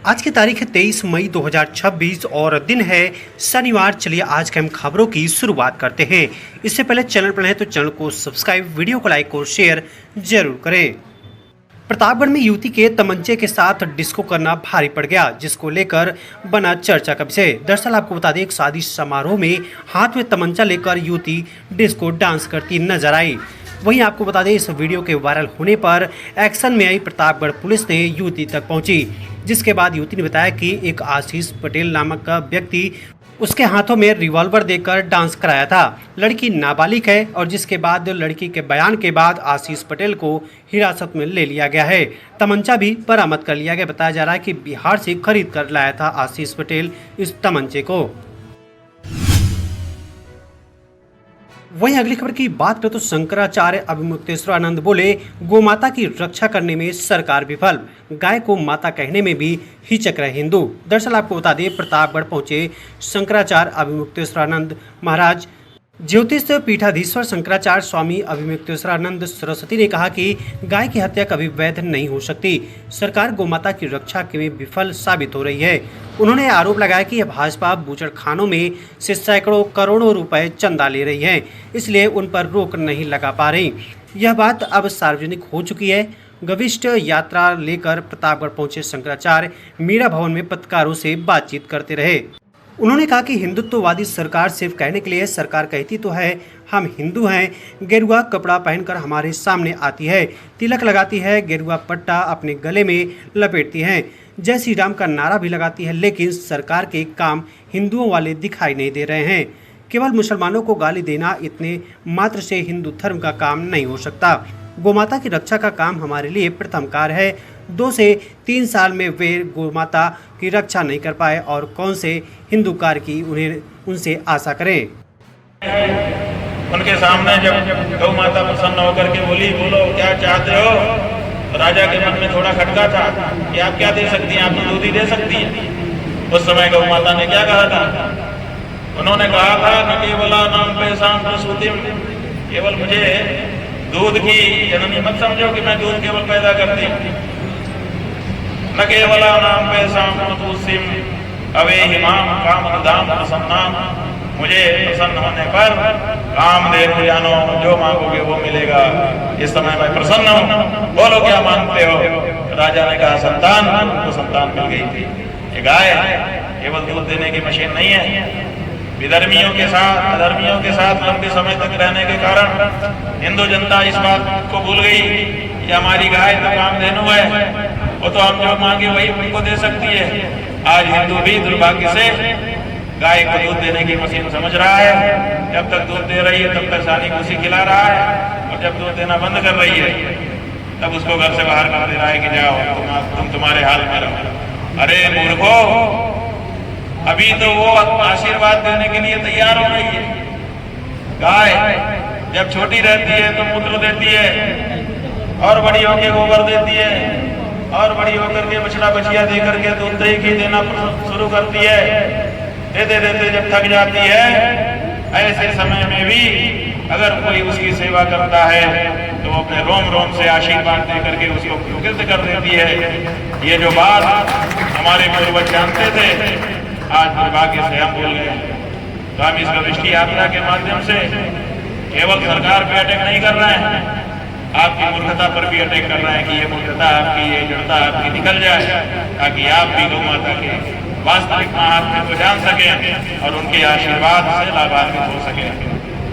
आज की तारीख है 23 मई 2026 और दिन है शनिवार। चलिए आज के हम खबरों की शुरुआत करते हैं। इससे पहले चैनल पर हैं तो चैनल को सब्सक्राइब, वीडियो को लाइक और शेयर जरूर करें। प्रतापगढ़ में युवती के तमंचे के साथ डिस्को करना भारी पड़ गया, जिसको लेकर बना चर्चा का विषय। दरअसल आपको बता दें, एक शादी समारोह में हाथ में तमंचा लेकर युवती डिस्को डांस करती नजर आई। वहीं आपको बता दें, इस वीडियो के वायरल होने पर एक्शन में आई प्रतापगढ़ पुलिस ने युवती तक पहुंची, जिसके बाद युवती ने बताया कि एक आशीष पटेल नामक का व्यक्ति उसके हाथों में रिवॉल्वर देकर डांस कराया था। लड़की नाबालिग है और जिसके बाद लड़की के बयान के बाद आशीष पटेल को हिरासत में ले लिया गया है। तमंचा भी बरामद कर लिया गया। बताया जा रहा है कि बिहार से खरीद कर लाया था आशीष पटेल इस तमंचे को। वहीं अगली खबर की बात करें तो शंकराचार्य अभिमुक्तेश्वरानंद बोले, गोमाता की रक्षा करने में सरकार विफल, गाय को माता कहने में भी हिचक रहे हिंदू। दरअसल आपको बता दें, प्रतापगढ़ पहुंचे शंकराचार्य अभिमुक्तेश्वरानंद महाराज ज्योतिष पीठाधीश्वर शंकराचार्य स्वामी अभिमुक्तेश्वरानंद सरस्वती ने कहा कि गाय की हत्या कभी वैध नहीं हो सकती। सरकार गोमाता की रक्षा में विफल साबित हो रही है। उन्होंने आरोप लगाया कि भाजपा बूचड़खानों में से सैकड़ों करोड़ों रुपए चंदा ले रही है, इसलिए उन पर रोक नहीं लगा पा रही। यह बात अब सार्वजनिक हो चुकी है। गविष्ठ यात्रा लेकर प्रतापगढ़ पहुंचे शंकराचार्य मीरा भवन में पत्रकारों से बातचीत करते रहे। उन्होंने कहा कि हिंदुत्ववादी सरकार सिर्फ कहने के लिए सरकार कहती तो है हम हिंदू हैं, गेरुआ कपड़ा पहनकर हमारे सामने आती है, तिलक लगाती है, गेरुआ पट्टा अपने गले में लपेटती है, जय श्री राम का नारा भी लगाती है, लेकिन सरकार के काम हिंदुओं वाले दिखाई नहीं दे रहे हैं। केवल मुसलमानों को गाली देना इतने मात्र से हिंदू धर्म का काम नहीं हो सकता। गोमाता की रक्षा का काम हमारे लिए प्रथम कार्य है। 2 से 3 साल में वे गोमाता की रक्षा नहीं कर पाए और कौन से हिंदू कार्य की उन्हें उनसे आशा करें। उनके सामने जब गौ माता प्रसन्न होकर के बोली, बोलो क्या चाहते हो, तो राजा के मन में थोड़ा खटका था कि आप क्या दे सकती हैं, आप तो दूध ही दे सकती हैं। उस समय गौ माता ने क्या कहा था? उन्होंने कहा था न केवला नाम पैसा प्रसूतिम, केवल मुझे दूध की जननी मत समझो कि मैं दूध केवल पैदा करती हूँ। न केवला नाम पैसा प्रसूतिम अवे हिमाम काम धाम प्रसन्नाम, मुझे प्रसन्न होने पर काम दे जानो, जो मांगोगे वो मिलेगा। इस समय मैं प्रसन्न हूँ, बोलो क्या मांगते हो? राजा ने कहा संतान, तो संतान मिल गई थी। ये गाय केवल दूध देने की मशीन नहीं है। विधर्मियों के साथ, अधर्मियों के साथ लंबे समय तक रहने के कारण हिंदू जनता इस बात को भूल गई कि हमारी गाय तो कामधेनु है, वो तो हम जो मांगे वही उनको दे सकती है। आज हिंदू भी दुर्भाग्य से गाय को दूध देने की मशीन समझ रहा है। जब तक दूध दे रही है तब तक सानी भूसी खिला रहा है, और जब दूध देना बंद कर रही है तब उसको घर से बाहर कर दे रहा है कि जाओ तुम तुम्हारे हाल में रहो। अरे मूर्खो, अभी तो वो आशीर्वाद देने के लिए तैयार हो रही है। गाय जब छोटी रहती है तो मूत्र देती है, और बड़ी होकर गोबर देती है, और बड़ी होकर के बछड़ा बछिया दे करके दूध दही घी देना शुरू करती है। देते देते जब थक जाती है, ऐसे समय में भी अगर कोई उसकी सेवा करता है तो अपने रोम रोम से आशीर्वाद दे करके उसको कृतज्ञ कर देती है। ये जो बात हमारे पूर्वज जानते थे, आज दुर्भाग्य से हम भूल गए। तो हम इस गविष्ठ यात्रा के माध्यम से केवल सरकार पे अटैक नहीं कर रहे हैं, आपकी मूर्खता पर भी अटैक कर रहे हैं कि ये मूर्खता आपकी, ये जड़ता आपकी निकल जाए, ताकि आप भी गौ माता के वास्तविक महात्म्य को जान सके और उनके आशीर्वाद से लाभान्वित हो सके।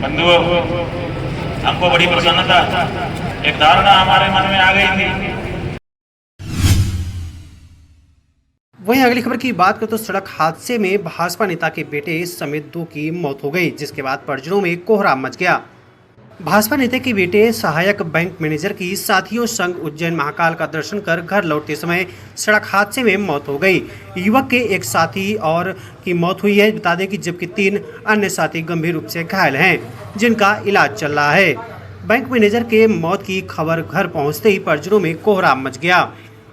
बंधुओं, हमको बड़ी प्रसन्नता, एक धारणा हमारे मन में आ गई थी। वहीं अगली खबर की बात करें तो सड़क हादसे में भाजपा नेता के बेटे समेत 2 की मौत हो गई, जिसके बाद परिजनों में कोहराम मच गया। भाजपा नेता के बेटे सहायक बैंक मैनेजर की साथियों संग उज्जैन महाकाल का दर्शन कर घर लौटते समय सड़क हादसे में मौत हो गई। युवक के एक साथी और की मौत हुई है। बता दें कि जबकि 3 अन्य साथी गंभीर रूप से घायल हैं, जिनका इलाज चल रहा है। बैंक मैनेजर के मौत की खबर घर पहुंचते ही परिजनों में कोहराम मच गया।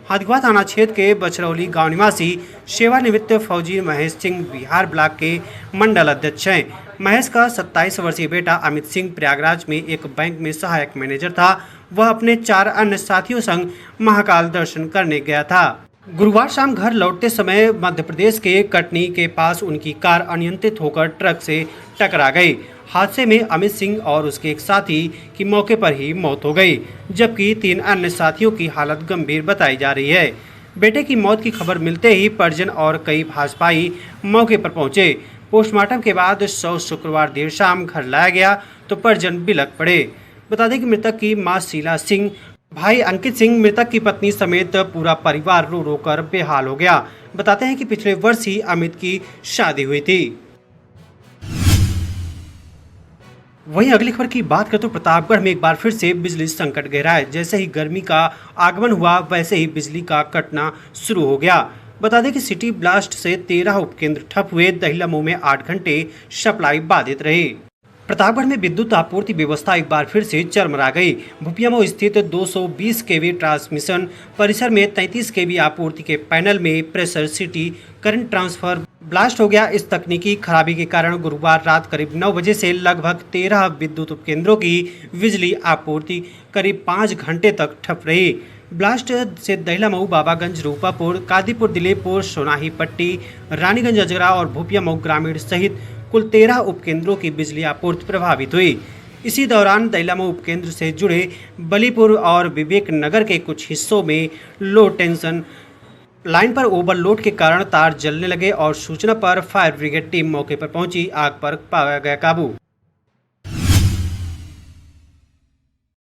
हाथीगुड़ा थाना क्षेत्र के बछरौली गांव निवासी सेवानिवृत्त फौजी महेश सिंह बिहार ब्लॉक के मंडल अध्यक्ष हैं। महेश का 27 वर्षीय बेटा अमित सिंह प्रयागराज में एक बैंक में सहायक मैनेजर था। वह अपने 4 अन्य साथियों संग महाकाल दर्शन करने गया था। गुरुवार शाम घर लौटते समय मध्य प्रदेश के कटनी के पास उनकी कार अनियंत्रित होकर ट्रक से टकरा गई। हादसे में अमित सिंह और उसके एक साथी की मौके पर ही मौत हो गई, जबकि 3 अन्य साथियों की हालत गंभीर बताई जा रही है। बेटे की मौत की खबर मिलते ही परिजन और कई भाजपाई मौके पर पहुंचे। पोस्टमार्टम के बाद शव शुक्रवार देर शाम घर लाया गया तो परिजन बिलख पड़े। बता दें कि मृतक की मां शीला सिंह, भाई अंकित सिंह, मृतक की पत्नी समेत पूरा परिवार रो रो कर बेहाल हो गया। बताते हैं कि पिछले वर्ष ही अमित की शादी हुई थी। वहीं अगली खबर की बात करें तो प्रतापगढ़ में एक बार फिर से बिजली संकट गहरा है। जैसे ही गर्मी का आगमन हुआ वैसे ही बिजली का कटना शुरू हो गया। बता दें कि सिटी ब्लास्ट से 13 उपकेंद्र ठप हुए। दहिला मुंह में 8 घंटे सप्लाई बाधित रही। प्रतापगढ़ में विद्युत आपूर्ति व्यवस्था एक बार फिर से चरमरा गई। भुपियामो स्थित 220 केवी ट्रांसमिशन परिसर में 33 केवी आपूर्ति के पैनल में pressure city current transfer blast हो गया। इस तकनीकी खराबी के कारण गुरुवार रात करीब 9 बजे से लगभग 13 विद्युत उपकेंद्रों की बिजली आपूर्ति करीब 5 घंटे तक ठप रही। ब्लास्ट से दहिला मऊ, बाबागंज, रूपापुर, कादीपुर, दिलीपुर, सोनाही पट्टी, रानीगंज, अजगरा और भुपियामो ग्रामीण सहित कुल 13 उपकेंद्रों की बिजली आपूर्ति प्रभावित हुई। इसी दौरान दहिला मऊ उपकेंद्र से जुड़े बलीपुर और विवेक नगर के कुछ हिस्सों में लो टेंशन लाइन पर ओवरलोड के कारण तार जलने लगे और सूचना पर फायर ब्रिगेड टीम मौके पर पहुंची। आग पर पाया गया काबू।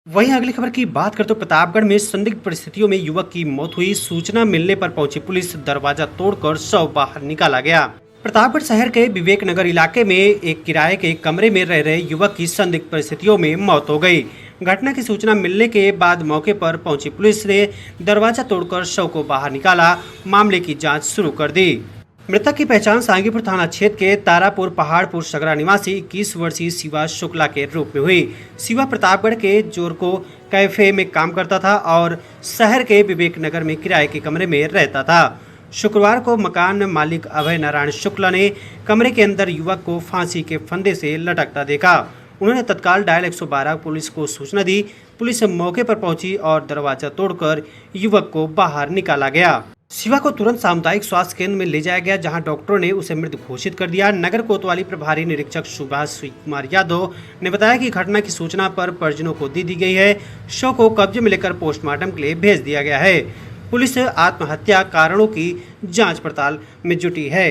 वहीं अगली खबर की बात करें तो प्रतापगढ़ में संदिग्ध परिस्थितियों में युवक की मौत हुई। सूचना मिलने पर पहुंची पुलिस, दरवाजा तोड़कर शव बाहर निकाला गया। प्रतापगढ़ शहर के विवेक नगर इलाके में एक किराए के कमरे में रह रहे युवक की संदिग्ध परिस्थितियों में मौत हो गई। घटना की सूचना मिलने के बाद मौके पर पहुंची पुलिस ने दरवाजा तोड़कर शव को बाहर निकाला। मामले की जांच शुरू कर दी। मृतक की पहचान सांगीपुर थाना क्षेत्र के तारापुर पहाड़पुर सगरा निवासी 21 वर्षीय शिवा शुक्ला के रूप में हुई। शिवा प्रतापगढ़ के जोरको कैफे में काम करता था और शहर के विवेक नगर में किराए के कमरे में रहता था। शुक्रवार को मकान मालिक अभय नारायण शुक्ला ने कमरे के अंदर युवक को फांसी के फंदे से लटकता देखा। उन्होंने तत्काल डायल 112 पुलिस को सूचना दी। पुलिस मौके पर पहुंची और दरवाजा तोड़कर युवक को बाहर निकाला गया। शिवा को तुरंत सामुदायिक स्वास्थ्य केंद्र में ले जाया गया, जहां डॉक्टरों ने उसे मृत घोषित कर दिया। नगर कोतवाली प्रभारी निरीक्षक सुभाष कुमार यादव ने बताया कि घटना की सूचना पर परिजनों को दी गई है। शव को कब्जे में लेकर पोस्टमार्टम के लिए भेज दिया गया है। पुलिस आत्महत्या कारणों की जांच पड़ताल में जुटी है।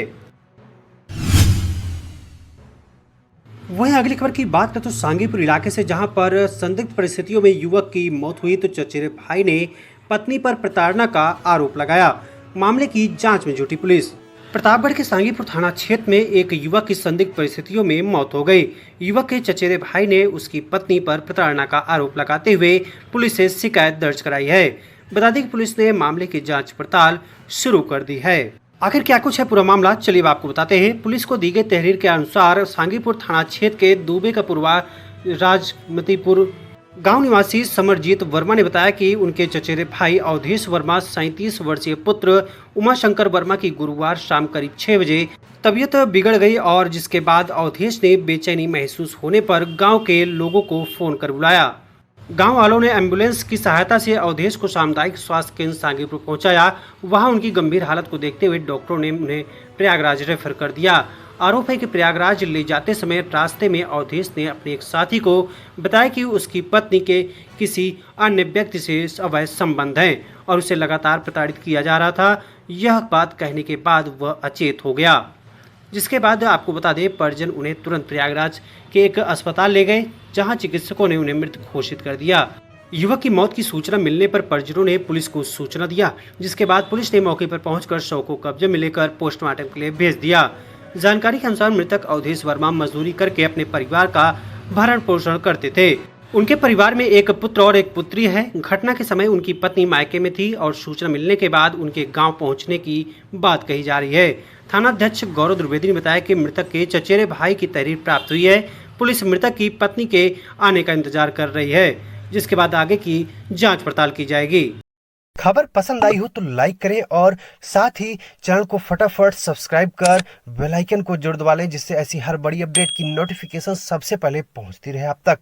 वहीं अगली खबर की बात करें तो सांगीपुर इलाके से, जहां पर संदिग्ध परिस्थितियों में युवक की मौत हुई तो चचेरे भाई ने पत्नी पर प्रताड़ना का आरोप लगाया। मामले की जांच में जुटी पुलिस। प्रतापगढ़ के सांगीपुर थाना क्षेत्र में एक युवक की संदिग्ध परिस्थितियों में मौत हो गई। युवक के चचेरे भाई ने उसकी पत्नी पर प्रताड़ना का आरोप लगाते हुए पुलिस से शिकायत दर्ज कराई है। बता दें कि पुलिस ने मामले की जांच पड़ताल शुरू कर दी है। आखिर क्या कुछ है पूरा मामला, चलिए आपको बताते हैं। पुलिस को दी गई तहरीर के अनुसार सांगीपुर थाना क्षेत्र के दुबे का पूर्वा राजमतीपुर गांव निवासी समरजीत वर्मा ने बताया कि उनके चचेरे भाई अवधेश वर्मा 37 वर्षीय पुत्र उमाशंकर वर्मा की गुरुवार शाम करीब 6 बजे तबीयत बिगड़ गई और जिसके बाद अवधेश ने बेचैनी महसूस होने पर गांव के लोगों को फोन कर बुलाया। गांव वालों ने एम्बुलेंस की सहायता से अवधेश को सामुदायिक स्वास्थ्य केंद्र सांगीपुर पहुंचाया। वहां उनकी गंभीर हालत को देखते हुए डॉक्टरों ने उन्हें प्रयागराज रेफर कर दिया। आरोप है कि प्रयागराज ले जाते समय रास्ते में अवधेश ने अपने एक साथी को बताया कि उसकी पत्नी के किसी अन्य व्यक्ति से अवैध संबंध हैं और उसे लगातार प्रताड़ित किया जा रहा था। यह बात कहने के बाद वह अचेत हो गया, जिसके बाद आपको बता दें परिजन उन्हें तुरंत प्रयागराज के एक अस्पताल ले गए, जहां चिकित्सकों ने उन्हें मृत घोषित कर दिया। युवक की मौत की सूचना मिलने पर परिजनों ने पुलिस को सूचना दिया, जिसके बाद पुलिस ने मौके पर पहुंचकर शव को कब्जे में लेकर पोस्टमार्टम के लिए भेज दिया। जानकारी के अनुसार मृतक अवधेश वर्मा मजदूरी करके अपने परिवार का भरण पोषण करते थे। उनके परिवार में एक पुत्र और एक पुत्री है। घटना के समय उनकी पत्नी मायके में थी और सूचना मिलने के बाद उनके गांव पहुंचने की बात कही जा रही है। थानाध्यक्ष गौरव द्विवेदी ने बताया कि मृतक के चचेरे भाई की तहरीर प्राप्त हुई है। पुलिस मृतक की पत्नी के आने का इंतजार कर रही है, जिसके बाद आगे की जांच पड़ताल की जाएगी। खबर पसंद आई हो तो लाइक करें और साथ ही चैनल को फटाफट सब्सक्राइब कर बेल आइकन को जरूर दबा लें, जिससे ऐसी हर बड़ी अपडेट की नोटिफिकेशन सबसे पहले पहुंचती रहे आप तक।